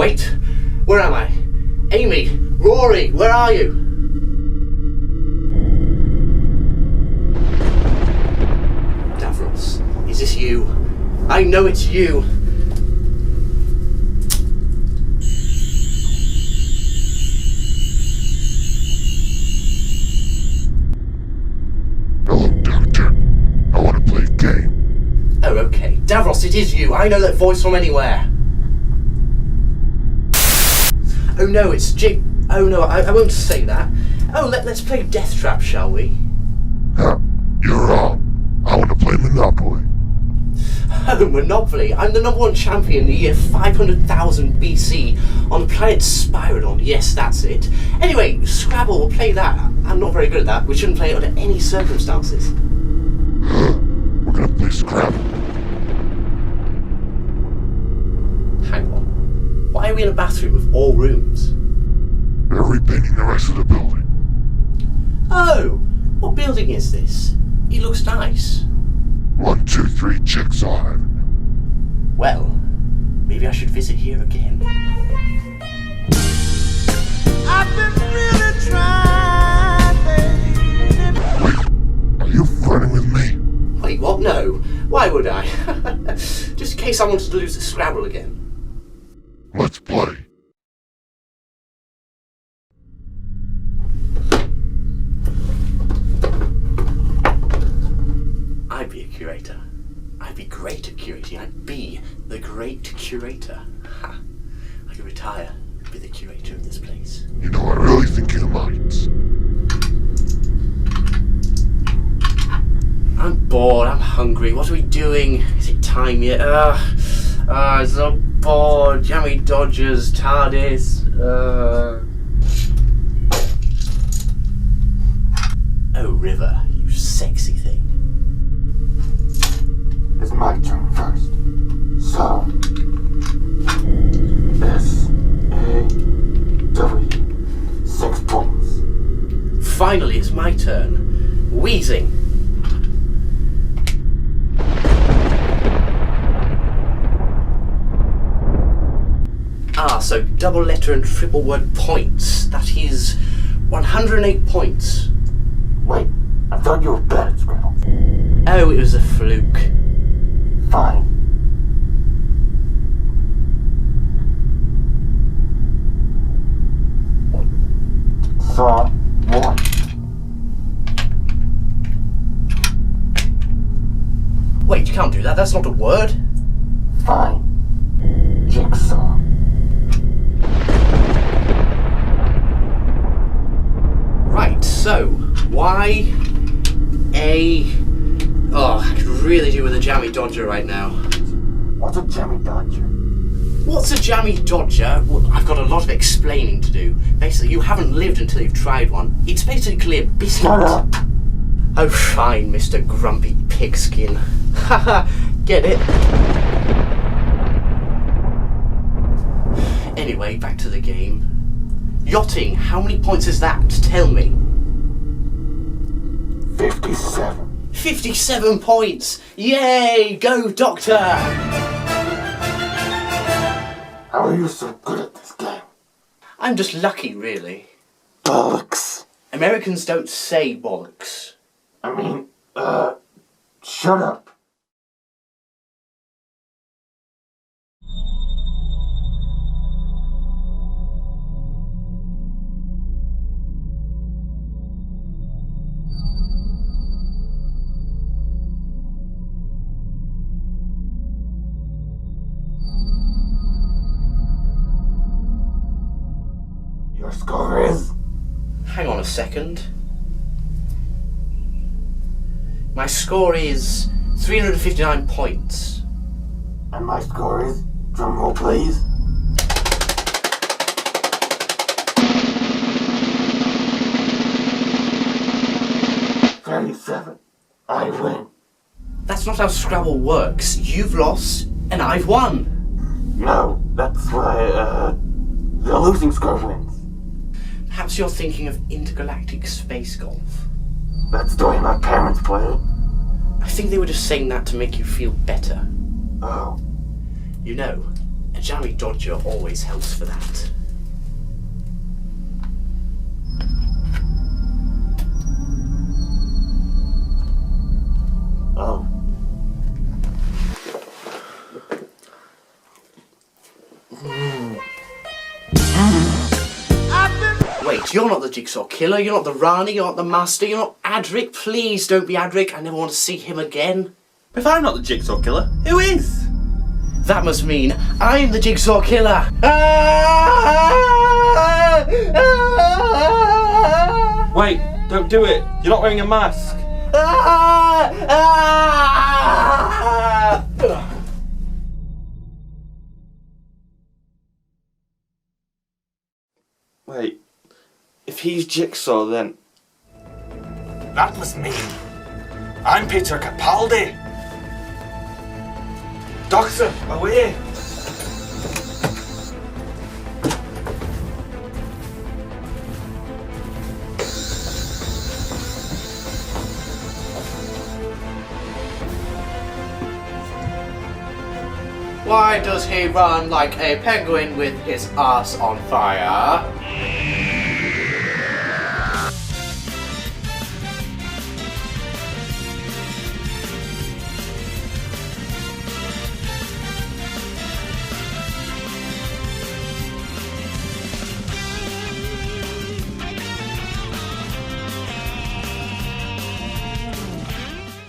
wait. Where am I? Amy, Rory, where are you? Davros, is this you? I know it's you. Hello, Doctor. I want to play a game. Oh, okay. Davros, it is you. I know that voice from anywhere. Oh no, it's Jig... Oh no, I won't say that. Oh, let's play Death Trap, shall we? Huh, you're wrong. I want to play Monopoly. Oh, Monopoly. I'm the #1 champion in the year 500,000 BC on the planet Spyrodon. Yes, that's it. Anyway, Scrabble, we'll play that. I'm not very good at that. We shouldn't play it under any circumstances. We're gonna play Scrabble. Hang on. Why are we in a bathroom with all rooms? They're repainting the rest of the building. Oh, what building is this? It looks nice. 123 Jigsaw Avenue. Well, maybe I should visit here again. I've been really trying, baby. Wait, are you flirting with me? Wait, what? No. Why would I? Just in case I wanted to lose the Scrabble again. Let's play. I'd be a curator. I'd be great at curating. I'd be the great curator. Ha. I could retire and be the curator of this place. You know, I really think you might. I'm bored. I'm hungry. What are we doing? Is it time yet? I'm so bored. Jammy Dodgers, TARDIS. Oh, River, you sexy thing. It's my turn first. So, S-A-W, 6 points. Finally, it's my turn. Wheezing. So double letter and triple word points. That is 108 points. Wait, I thought you were bad at Scrabble. Oh, it was a fluke. Fine. Saw 1. Wait, you can't do that. That's not a word. Fine. Jigsaw. Right, so, why a... Oh, I could really do with a jammy dodger right now. What's a jammy dodger? What's a jammy dodger? Well, I've got a lot of explaining to do. Basically, you haven't lived until you've tried one. It's basically a biscuit. Shut up! Oh, fine, Mr. Grumpy Pigskin. Haha, get it? Anyway, back to the game. Yachting, how many points is that? Tell me. 57. 57 points! Yay! Go, Doctor! How are you so good at this game? I'm just lucky, really. Bollocks. Americans don't say bollocks. I mean, shut up. Your score is? Hang on a second. My score is 359 points. And my score is? Drumroll, please. $37. I win. That's not how Scrabble works. You've lost, and I've won. No, that's why, the losing score wins. Perhaps you're thinking of intergalactic space golf. That's the way my parents played. I think they were just saying that to make you feel better. Oh. You know, a jammy dodger always helps for that. Oh. Wait, you're not the Jigsaw killer, you're not the Rani, you're not the Master, you're not Adric. Please don't be Adric, I never want to see him again. If I'm not the Jigsaw killer, who is? That must mean I'm the Jigsaw killer. Wait, don't do it. You're not wearing a mask. Wait, if he's Jigsaw, then... That must mean I'm Peter Capaldi. Doctor, away. Why does he run like a penguin with his ass on fire?